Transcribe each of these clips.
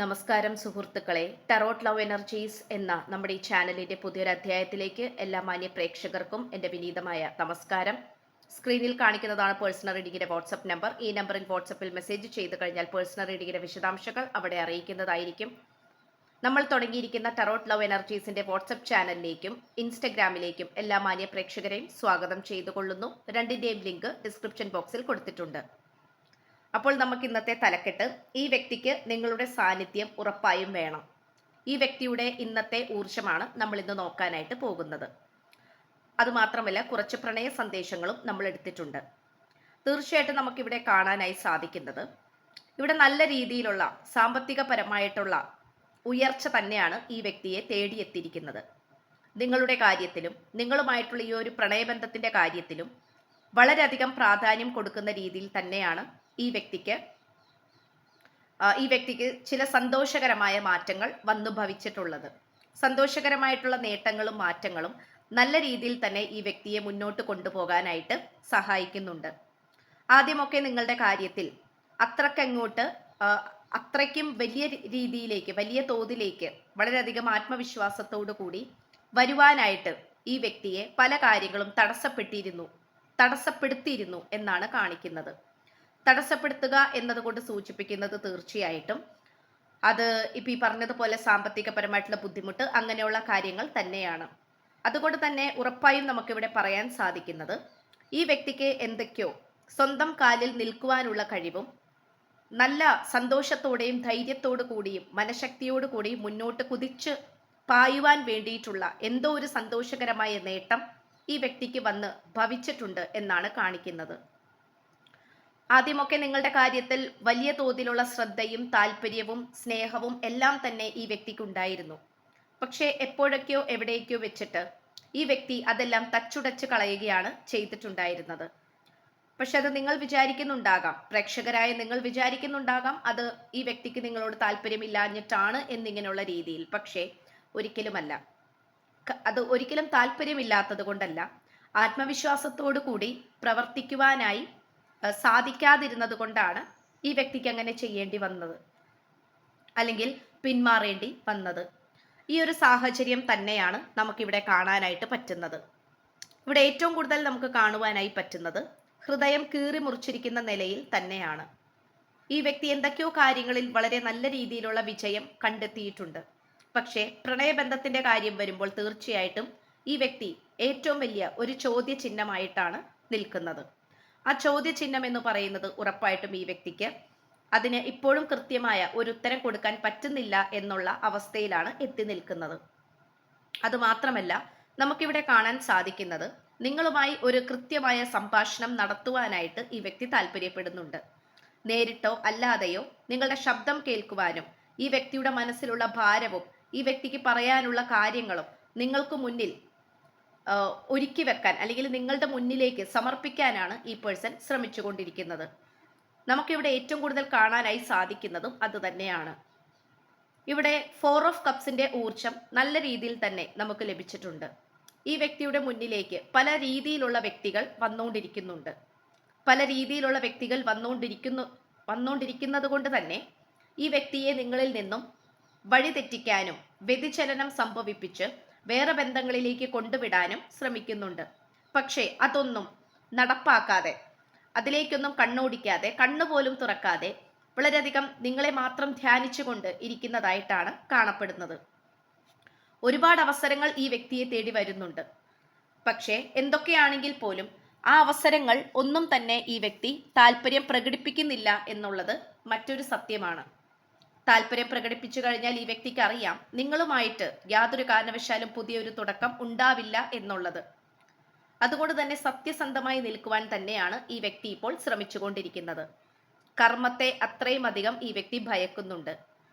നമസ്കാരം സുഹൃത്തുക്കളെ, tarot love energies എന്ന നമ്മുടെ ഈ ചാനലിന്റെ പുതിയൊരു അധ്യായത്തിലേക്ക് എല്ലാ മാന്യ പ്രേക്ഷകർക്കും എൻ്റെ വിനീതമായ നമസ്കാരം. സ്ക്രീനിൽ കാണിക്കുന്നതാണ് പേഴ്സണൽ റീഡിങ്ങിന്റെ വാട്സപ്പ് നമ്പർ. ഈ നമ്പറിൽ വാട്സപ്പിൽ മെസ്സേജ് ചെയ്തു കഴിഞ്ഞാൽ പേഴ്സണൽ റീഡിങ്ങിന്റെ വിശദാംശങ്ങൾ അവിടെ അറിയിക്കുന്നതായിരിക്കും. നമ്മൾ തുടങ്ങിയിരിക്കുന്ന ടറോട്ട് ലവ് എനർജീസിന്റെ വാട്സപ്പ് ചാനലിലേക്കും ഇൻസ്റ്റഗ്രാമിലേക്കും എല്ലാ മാന്യ പ്രേക്ഷകരെയും സ്വാഗതം ചെയ്തുകൊള്ളുന്നു. രണ്ടിന്റെയും ലിങ്ക് ഡിസ്ക്രിപ്ഷൻ ബോക്സിൽ കൊടുത്തിട്ടുണ്ട്. അപ്പോൾ നമുക്ക് ഇന്നത്തെ തലക്കെട്ട്, ഈ വ്യക്തിക്ക് നിങ്ങളുടെ സാന്നിധ്യം ഉറപ്പായും വേണം. ഈ വ്യക്തിയുടെ ഇന്നത്തെ ഊർജ്ജമാണ് നമ്മൾ ഇന്ന് നോക്കാനായിട്ട് പോകുന്നത്. അതുമാത്രമല്ല, കുറച്ച് പ്രണയ സന്ദേശങ്ങളും നമ്മൾ എടുത്തിട്ടുണ്ട്. തീർച്ചയായിട്ടും നമുക്കിവിടെ കാണാനായി സാധിക്കുന്നത്, ഇവിടെ നല്ല രീതിയിലുള്ള സാമ്പത്തികപരമായിട്ടുള്ള ഉയർച്ച തന്നെയാണ് ഈ വ്യക്തിയെ തേടിയെത്തിയിരിക്കുന്നത്. നിങ്ങളുടെ കാര്യത്തിലും നിങ്ങളുമായിട്ടുള്ള ഈ ഒരു പ്രണയബന്ധത്തിന്റെ കാര്യത്തിലും വളരെയധികം പ്രാധാന്യം കൊടുക്കുന്ന രീതിയിൽ തന്നെയാണ് ഈ വ്യക്തിക്ക് ചില സന്തോഷകരമായ മാറ്റങ്ങൾ വന്നു ഭവിച്ചിട്ടുള്ളത്. സന്തോഷകരമായിട്ടുള്ള നേട്ടങ്ങളും മാറ്റങ്ങളും നല്ല രീതിയിൽ തന്നെ ഈ വ്യക്തിയെ മുന്നോട്ട് കൊണ്ടുപോകാനായിട്ട് സഹായിക്കുന്നുണ്ട്. ആദ്യമൊക്കെ നിങ്ങളുടെ കാര്യത്തിൽ അത്രയ്ക്കും വലിയ രീതിയിലേക്ക്, വലിയ തോതിലേക്ക്, വളരെയധികം ആത്മവിശ്വാസത്തോടു കൂടി വരുവാനായിട്ട് ഈ വ്യക്തിയെ പല കാര്യങ്ങളും തടസ്സപ്പെടുത്തിയിരുന്നു എന്നാണ് കാണിക്കുന്നത്. തടസ്സപ്പെടുത്തുക എന്നതുകൊണ്ട് സൂചിപ്പിക്കുന്നത് തീർച്ചയായിട്ടും അത് ഇപ്പം ഈ പറഞ്ഞതുപോലെ സാമ്പത്തികപരമായിട്ടുള്ള ബുദ്ധിമുട്ട്, അങ്ങനെയുള്ള കാര്യങ്ങൾ തന്നെയാണ്. അതുകൊണ്ട് തന്നെ ഉറപ്പായും നമുക്കിവിടെ പറയാൻ സാധിക്കുന്നത്, ഈ വ്യക്തിക്ക് എന്തൊക്കെയോ സ്വന്തം കാലിൽ നിൽക്കുവാനുള്ള കഴിവും നല്ല സന്തോഷത്തോടെയും ധൈര്യത്തോടു കൂടിയും മനഃശക്തിയോടു കൂടിയും മുന്നോട്ട് കുതിച്ച് പായുവാൻ വേണ്ടിയിട്ടുള്ള എന്തോ ഒരു സന്തോഷകരമായ നേട്ടം ഈ വ്യക്തിക്ക് വന്ന് ഭവിച്ചിട്ടുണ്ട് എന്നാണ് കാണിക്കുന്നത്. ആദ്യമൊക്കെ നിങ്ങളുടെ കാര്യത്തിൽ വലിയ തോതിലുള്ള ശ്രദ്ധയും താല്പര്യവും സ്നേഹവും എല്ലാം തന്നെ ഈ വ്യക്തിക്കുണ്ടായിരുന്നു. പക്ഷേ എപ്പോഴൊക്കെയോ എവിടേക്കോ വെച്ചിട്ട് ഈ വ്യക്തി അതെല്ലാം തച്ചുടച്ച് കളയുകയാണ് ചെയ്തിട്ടുണ്ടായിരുന്നത്. പക്ഷെ അത് നിങ്ങൾ വിചാരിക്കുന്നുണ്ടാകാം, പ്രേക്ഷകരായ നിങ്ങൾ വിചാരിക്കുന്നുണ്ടാകാം, അത് ഈ വ്യക്തിക്ക് നിങ്ങളോട് താല്പര്യമില്ലാഞ്ഞിട്ടാണ് എന്നിങ്ങനെയുള്ള രീതിയിൽ. പക്ഷേ ഒരിക്കലുമല്ല. അത് ഒരിക്കലും താല്പര്യമില്ലാത്തത് കൊണ്ടല്ല, ആത്മവിശ്വാസത്തോടു കൂടി പ്രവർത്തിക്കുവാനായി സാധിക്കാതിരുന്നത് കൊണ്ടാണ് ഈ വ്യക്തിക്ക് അങ്ങനെ ചെയ്യേണ്ടി വന്നത്, അല്ലെങ്കിൽ പിന്മാറേണ്ടി വന്നത്. ഈ ഒരു സാഹചര്യം തന്നെയാണ് നമുക്കിവിടെ കാണാനായിട്ട് പറ്റുന്നത്. ഇവിടെ ഏറ്റവും കൂടുതൽ നമുക്ക് കാണുവാനായി പറ്റുന്നത് ഹൃദയം കീറി മുറിച്ചിരിക്കുന്ന നിലയിൽ തന്നെയാണ്. ഈ വ്യക്തി എന്തൊക്കെയോ കാര്യങ്ങളിൽ വളരെ നല്ല രീതിയിലുള്ള വിജയം കണ്ടെത്തിയിട്ടുണ്ട്. പക്ഷേ പ്രണയബന്ധത്തിന്റെ കാര്യം വരുമ്പോൾ തീർച്ചയായിട്ടും ഈ വ്യക്തി ഏറ്റവും വലിയ ഒരു ചോദ്യചിഹ്നമായിട്ടാണ് നിൽക്കുന്നത്. ആ ചോദ്യചിഹ്നം എന്ന് പറയുന്നത് ഉറപ്പായിട്ടും ഈ വ്യക്തിക്ക് അതിന് ഇപ്പോഴും കൃത്യമായ ഒരു ഉത്തരം കൊടുക്കാൻ പറ്റുന്നില്ല എന്നുള്ള അവസ്ഥയിലാണ് എത്തി നിൽക്കുന്നത്. അതുമാത്രമല്ല, നമുക്കിവിടെ കാണാൻ സാധിക്കുന്നത്, നിങ്ങളുമായി ഒരു കൃത്യമായ സംഭാഷണം നടത്തുവാനായിട്ട് ഈ വ്യക്തി താല്പര്യപ്പെടുന്നുണ്ട്. നേരിട്ടോ അല്ലാതെയോ നിങ്ങളുടെ ശബ്ദം കേൾക്കുവാനും ഈ വ്യക്തിയുടെ മനസ്സിലുള്ള ഭാരവും ഈ വ്യക്തിക്ക് പറയാനുള്ള കാര്യങ്ങളും നിങ്ങൾക്ക് മുന്നിൽ ഒരുക്കി വെക്കാൻ, അല്ലെങ്കിൽ നിങ്ങളുടെ മുന്നിലേക്ക് സമർപ്പിക്കാനാണ് ഈ പേഴ്സൺ ശ്രമിച്ചുകൊണ്ടിരിക്കുന്നത്. നമുക്കിവിടെ ഏറ്റവും കൂടുതൽ കാണാനായി സാധിക്കുന്നതും അത് തന്നെയാണ്. ഇവിടെ 4 ഓഫ് കപ്സിന്റെ ഊർജം നല്ല രീതിയിൽ തന്നെ നമുക്ക് ലഭിച്ചിട്ടുണ്ട്. ഈ വ്യക്തിയുടെ മുന്നിലേക്ക് പല രീതിയിലുള്ള വ്യക്തികൾ വന്നുകൊണ്ടിരിക്കുന്നുണ്ട്. പല രീതിയിലുള്ള വ്യക്തികൾ വന്നുകൊണ്ടിരിക്കുന്നത് കൊണ്ട് തന്നെ ഈ വ്യക്തിയെ നിങ്ങളിൽ നിന്നും വഴിതെറ്റിക്കാനും വ്യതിചലനം സംഭവിപ്പിച്ച് വേറെ ബന്ധങ്ങളിലേക്ക് കൊണ്ടുവിടാനും ശ്രമിക്കുന്നുണ്ട്. പക്ഷേ അതൊന്നും നടപ്പാക്കാതെ, അതിലേക്കൊന്നും കണ്ണോടിക്കാതെ, കണ്ണുപോലും തുറക്കാതെ വളരെയധികം നിങ്ങളെ മാത്രം ധ്യാനിച്ചുകൊണ്ട് ഇരിക്കുന്നതായിട്ടാണ് കാണപ്പെടുന്നത്. ഒരുപാട് അവസരങ്ങൾ ഈ വ്യക്തിയെ തേടി വരുന്നുണ്ട്. പക്ഷേ എന്തൊക്കെയാണെങ്കിൽ പോലും ആ അവസരങ്ങൾ ഒന്നും തന്നെ ഈ വ്യക്തി താല്പര്യം പ്രകടിപ്പിക്കുന്നില്ല എന്നുള്ളത് മറ്റൊരു സത്യമാണ്. താല്പര്യം പ്രകടിപ്പിച്ചു കഴിഞ്ഞാൽ ഈ വ്യക്തിക്ക് അറിയാം, നിങ്ങളുമായിട്ട് യാതൊരു കാരണവശാലും പുതിയൊരു തുടക്കം ഉണ്ടാവില്ല എന്നുള്ളത്. അതുകൊണ്ട് തന്നെ സത്യസന്ധമായി നിൽക്കുവാൻ തന്നെയാണ് ഈ വ്യക്തി ഇപ്പോൾ ശ്രമിച്ചുകൊണ്ടിരിക്കുന്നത്. കർമ്മത്തെ അത്രയും അധികം ഈ വ്യക്തി ഭയക്കുന്നുണ്ട്.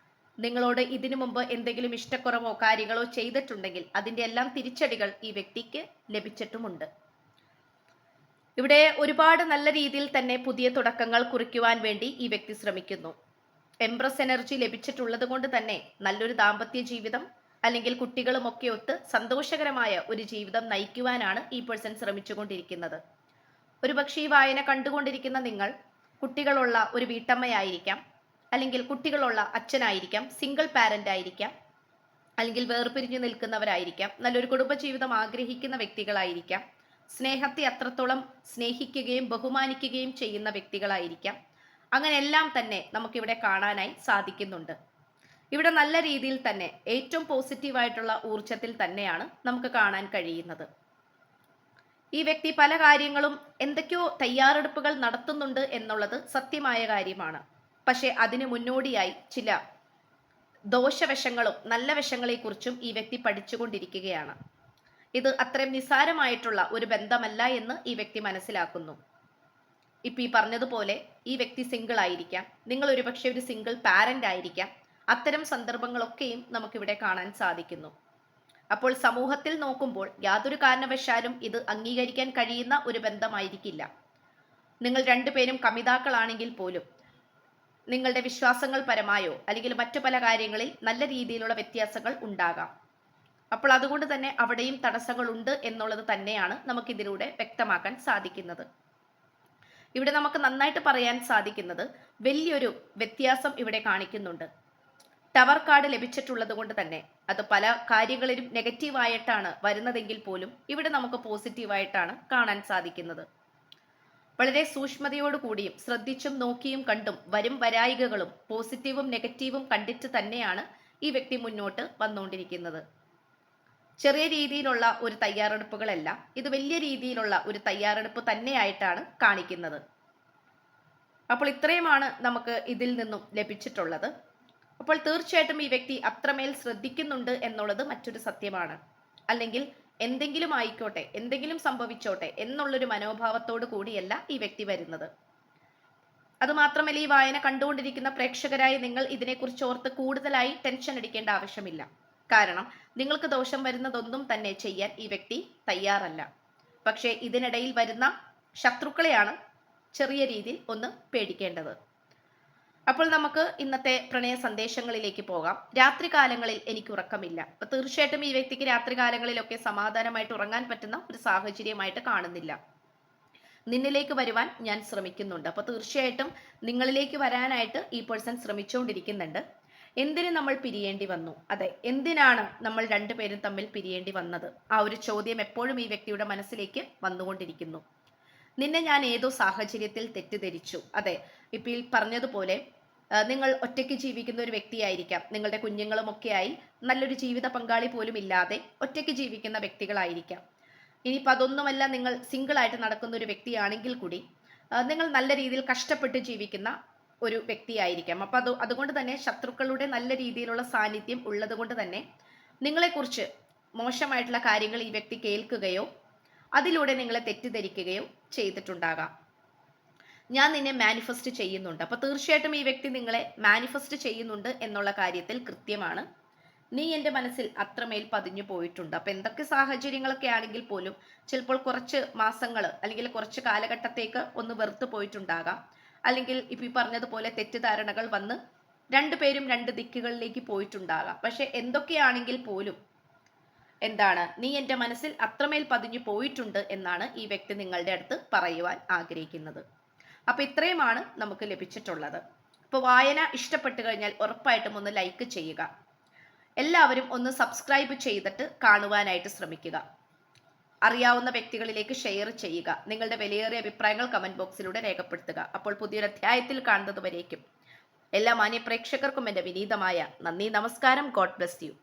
നിങ്ങളോട് ഇതിനു മുമ്പ് എന്തെങ്കിലും ഇഷ്ടക്കുറവോ കാര്യങ്ങളോ ചെയ്തിട്ടുണ്ടെങ്കിൽ അതിൻ്റെ എല്ലാം തിരിച്ചടികൾ ഈ വ്യക്തിക്ക് ലഭിച്ചിട്ടുമുണ്ട്. ഇവിടെ ഒരുപാട് നല്ല രീതിയിൽ തന്നെ പുതിയ തുടക്കങ്ങൾ കുറിക്കുവാൻ വേണ്ടി ഈ വ്യക്തി ശ്രമിക്കുന്നു. എംപ്രസ് എനർജി ലഭിച്ചിട്ടുള്ളത് കൊണ്ട് തന്നെ നല്ലൊരു ദാമ്പത്യ ജീവിതം, അല്ലെങ്കിൽ കുട്ടികളുമൊക്കെ ഒത്ത് സന്തോഷകരമായ ഒരു ജീവിതം നയിക്കുവാനാണ് ഈ പേഴ്സൺ ശ്രമിച്ചുകൊണ്ടിരിക്കുന്നത്. ഒരുപക്ഷെ ഈ വായന കണ്ടുകൊണ്ടിരിക്കുന്ന നിങ്ങൾ കുട്ടികളുള്ള ഒരു വീട്ടമ്മയായിരിക്കാം, അല്ലെങ്കിൽ കുട്ടികളുള്ള അച്ഛനായിരിക്കാം, സിംഗിൾ പാരന്റ് ആയിരിക്കാം, അല്ലെങ്കിൽ വേർപിരിഞ്ഞു നിൽക്കുന്നവരായിരിക്കാം, നല്ലൊരു കുടുംബജീവിതം ആഗ്രഹിക്കുന്ന വ്യക്തികളായിരിക്കാം, സ്നേഹത്തെ അത്രത്തോളം സ്നേഹിക്കുകയും ബഹുമാനിക്കുകയും ചെയ്യുന്ന വ്യക്തികളായിരിക്കാം. അങ്ങനെ എല്ലാം തന്നെ നമുക്കിവിടെ കാണാനായി സാധിക്കുന്നുണ്ട്. ഇവിടെ നല്ല രീതിയിൽ തന്നെ ഏറ്റവും പോസിറ്റീവായിട്ടുള്ള ഊർജത്തിൽ തന്നെയാണ് നമുക്ക് കാണാൻ കഴിയുന്നത്. ഈ വ്യക്തി പല കാര്യങ്ങളും എന്തൊക്കെയോ തയ്യാറെടുപ്പുകൾ നടത്തുന്നുണ്ട് എന്നുള്ളത് സത്യമായ കാര്യമാണ്. പക്ഷെ അതിന് മുന്നോടിയായി ചില ദോഷവശങ്ങളും നല്ല വശങ്ങളെക്കുറിച്ചും ഈ വ്യക്തി പഠിച്ചുകൊണ്ടിരിക്കുകയാണ്. ഇത് അത്രയും നിസ്സാരമായിട്ടുള്ള ഒരു ബന്ധമല്ല എന്ന് ഈ വ്യക്തി മനസ്സിലാക്കുന്നു. ഇപ്പൊ ഈ പറഞ്ഞതുപോലെ ഈ വ്യക്തി സിംഗിൾ ആയിരിക്കാം, നിങ്ങൾ ഒരുപക്ഷെ ഒരു സിംഗിൾ പാരന്റ് ആയിരിക്കാം. അത്തരം സന്ദർഭങ്ങളൊക്കെയും നമുക്കിവിടെ കാണാൻ സാധിക്കുന്നു. അപ്പോൾ സമൂഹത്തിൽ നോക്കുമ്പോൾ യാതൊരു കാരണവശാലും ഇത് അംഗീകരിക്കാൻ കഴിയുന്ന ഒരു ബന്ധമായിരിക്കില്ല. നിങ്ങൾ രണ്ടുപേരും കമിതാക്കളാണെങ്കിൽ പോലും നിങ്ങളുടെ വിശ്വാസങ്ങൾ പരമായോ അല്ലെങ്കിൽ മറ്റു പല കാര്യങ്ങളിൽ നല്ല രീതിയിലുള്ള വ്യത്യാസങ്ങൾ ഉണ്ടാകാം. അപ്പോൾ അതുകൊണ്ട് തന്നെ അവിടെയും തടസ്സങ്ങളുണ്ട് എന്നുള്ളത് തന്നെയാണ് നമുക്കിതിലൂടെ വ്യക്തമാക്കാൻ സാധിക്കുന്നത്. ഇവിടെ നമുക്ക് നന്നായിട്ട് പറയാൻ സാധിക്കുന്നത് വലിയൊരു വ്യത്യാസം ഇവിടെ കാണിക്കുന്നുണ്ട്. ടവർ കാർഡ് ലഭിച്ചിട്ടുള്ളത് കൊണ്ട് തന്നെ അത് പല കാര്യങ്ങളിലും നെഗറ്റീവായിട്ടാണ് വരുന്നതെങ്കിൽ പോലും ഇവിടെ നമുക്ക് പോസിറ്റീവായിട്ടാണ് കാണാൻ സാധിക്കുന്നത്. വളരെ സൂക്ഷ്മതയോടുകൂടിയും ശ്രദ്ധിച്ചും നോക്കിയും കണ്ടും വരും വരായികകളും പോസിറ്റീവും നെഗറ്റീവും കണ്ടിട്ട് തന്നെയാണ് ഈ വ്യക്തി മുന്നോട്ട് വന്നുകൊണ്ടിരിക്കുന്നത്. ചെറിയ രീതിയിലുള്ള ഒരു തയ്യാറെടുപ്പുകളല്ല, ഇത് വലിയ രീതിയിലുള്ള ഒരു തയ്യാറെടുപ്പ് തന്നെയായിട്ടാണ് കാണിക്കുന്നത്. അപ്പോൾ ഇത്രയുമാണ് നമുക്ക് ഇതിൽ നിന്നും ലഭിച്ചിട്ടുള്ളത്. അപ്പോൾ തീർച്ചയായിട്ടും ഈ വ്യക്തി അത്രമേൽ ശ്രദ്ധിക്കുന്നുണ്ട് എന്നുള്ളത് മറ്റൊരു സത്യമാണ്. അല്ലെങ്കിൽ എന്തെങ്കിലും ആയിക്കോട്ടെ, എന്തെങ്കിലും സംഭവിച്ചോട്ടെ എന്നുള്ളൊരു മനോഭാവത്തോടു കൂടിയല്ല ഈ വ്യക്തി വരുന്നത്. അതുമാത്രമല്ല, ഈ വായന കണ്ടുകൊണ്ടിരിക്കുന്ന പ്രേക്ഷകരായി നിങ്ങൾ ഇതിനെക്കുറിച്ച് ഓർത്ത് കൂടുതലായി ടെൻഷൻ അടിക്കേണ്ട ആവശ്യമില്ല. കാരണം നിങ്ങൾക്ക് ദോഷം വരുന്നതൊന്നും തന്നെ ചെയ്യാൻ ഈ വ്യക്തി തയ്യാറല്ല. പക്ഷേ ഇതിനിടയിൽ വരുന്ന ശത്രുക്കളെയാണ് ചെറിയ രീതിയിൽ ഒന്ന് പേടിക്കേണ്ടത്. അപ്പോൾ നമുക്ക് ഇന്നത്തെ പ്രണയ സന്ദേശങ്ങളിലേക്ക് പോകാം. രാത്രികാലങ്ങളിൽ എനിക്ക് ഉറക്കമില്ല. അപ്പൊ തീർച്ചയായിട്ടും ഈ വ്യക്തിക്ക് രാത്രികാലങ്ങളിലൊക്കെ സമാധാനമായിട്ട് ഉറങ്ങാൻ പറ്റുന്ന ഒരു സാഹചര്യമായിട്ട് കാണുന്നില്ല. നിന്നിലേക്ക് വരുവാൻ ഞാൻ ശ്രമിക്കുന്നുണ്ട്. അപ്പൊ തീർച്ചയായിട്ടും നിങ്ങളിലേക്ക് വരാനായിട്ട് ഈ പേഴ്സൺ ശ്രമിച്ചുകൊണ്ടിരിക്കുന്നുണ്ട്. എന്തിന് നമ്മൾ പിരിയേണ്ടി വന്നു? അതെ, എന്തിനാണ് നമ്മൾ രണ്ടുപേരും തമ്മിൽ പിരിയേണ്ടി വന്നത്? ആ ഒരു ചോദ്യം എപ്പോഴും ഈ വ്യക്തിയുടെ മനസ്സിലേക്ക് വന്നുകൊണ്ടിരിക്കുന്നു. നിന്നെ ഞാൻ ഏതോ സാഹചര്യത്തിൽ തെറ്റിദ്ധരിച്ചു. അതെ, ഇപ്പൊ ഈ പറഞ്ഞതുപോലെ നിങ്ങൾ ഒറ്റയ്ക്ക് ജീവിക്കുന്ന ഒരു വ്യക്തിയായിരിക്കാം. നിങ്ങളുടെ കുഞ്ഞുങ്ങളും ഒക്കെയായി നല്ലൊരു ജീവിത പങ്കാളി പോലും ഇല്ലാതെ ഒറ്റയ്ക്ക് ജീവിക്കുന്ന വ്യക്തികളായിരിക്കാം. ഇനിയിപ്പോൾ അതൊന്നുമല്ല, നിങ്ങൾ സിംഗിൾ ആയിട്ട് നടക്കുന്ന ഒരു വ്യക്തിയാണെങ്കിൽ കൂടി നിങ്ങൾ നല്ല രീതിയിൽ കഷ്ടപ്പെട്ട് ജീവിക്കുന്ന ഒരു വ്യക്തിയായിരിക്കാം. അപ്പൊ അതുകൊണ്ട് തന്നെ ശത്രുക്കളുടെ നല്ല രീതിയിലുള്ള സാന്നിധ്യം ഉള്ളത് കൊണ്ട് തന്നെ നിങ്ങളെക്കുറിച്ച് മോശമായിട്ടുള്ള കാര്യങ്ങൾ ഈ വ്യക്തി കേൾക്കുകയോ അതിലൂടെ നിങ്ങളെ തെറ്റിദ്ധരിക്കുകയോ ചെയ്തിട്ടുണ്ടാകാം. ഞാൻ നിന്നെ മാനിഫെസ്റ്റ് ചെയ്യുന്നുണ്ട്. അപ്പൊ തീർച്ചയായിട്ടും ഈ വ്യക്തി നിങ്ങളെ മാനിഫെസ്റ്റ് ചെയ്യുന്നുണ്ട് എന്നുള്ള കാര്യത്തിൽ കൃത്യമാണ്. നീ എൻ്റെ മനസ്സിൽ അത്രമേൽ പതിഞ്ഞു പോയിട്ടുണ്ട്. അപ്പൊ എന്തൊക്കെ സാഹചര്യങ്ങളൊക്കെ ആണെങ്കിൽ പോലും ചിലപ്പോൾ കുറച്ച് മാസങ്ങൾ അല്ലെങ്കിൽ കുറച്ച് കാലഘട്ടത്തേക്ക് ഒന്ന് വെറുത്തു പോയിട്ടുണ്ടാകാം. അല്ലെങ്കിൽ ഇപ്പൊ ഈ പറഞ്ഞതുപോലെ തെറ്റിദ്ധാരണകൾ വന്ന് രണ്ടുപേരും രണ്ട് ദിക്കുകളിലേക്ക് പോയിട്ടുണ്ടാകാം. പക്ഷെ എന്തൊക്കെയാണെങ്കിൽ പോലും നീ എൻ്റെ മനസ്സിൽ അത്രമേൽ പതിഞ്ഞു പോയിട്ടുണ്ട് എന്നാണ് ഈ വ്യക്തി നിങ്ങളുടെ അടുത്ത് പറയുവാൻ ആഗ്രഹിക്കുന്നത്. അപ്പൊ ഇത്രയുമാണ് നമുക്ക് ലഭിച്ചിട്ടുള്ളത്. അപ്പോൾ വായന ഇഷ്ടപ്പെട്ടു കഴിഞ്ഞാൽ ഉറപ്പായിട്ടും ഒന്ന് ലൈക്ക് ചെയ്യുക. എല്ലാവരും ഒന്ന് സബ്സ്ക്രൈബ് ചെയ്തിട്ട് കാണുവാനായിട്ട് ശ്രമിക്കുക. അറിയാവുന്ന വ്യക്തികളിലേക്ക് ഷെയർ ചെയ്യുക. നിങ്ങളുടെ വിലയേറിയ അഭിപ്രായങ്ങൾ കമന്റ് ബോക്സിലൂടെ രേഖപ്പെടുത്തുക. അപ്പോൾ പുതിയൊരു അധ്യായത്തിൽ കാണുന്നത് വരേക്കും എല്ലാ മാന്യ പ്രേക്ഷകർക്കും എൻ്റെ വിനീതമായ നന്ദി, നമസ്കാരം. God bless you.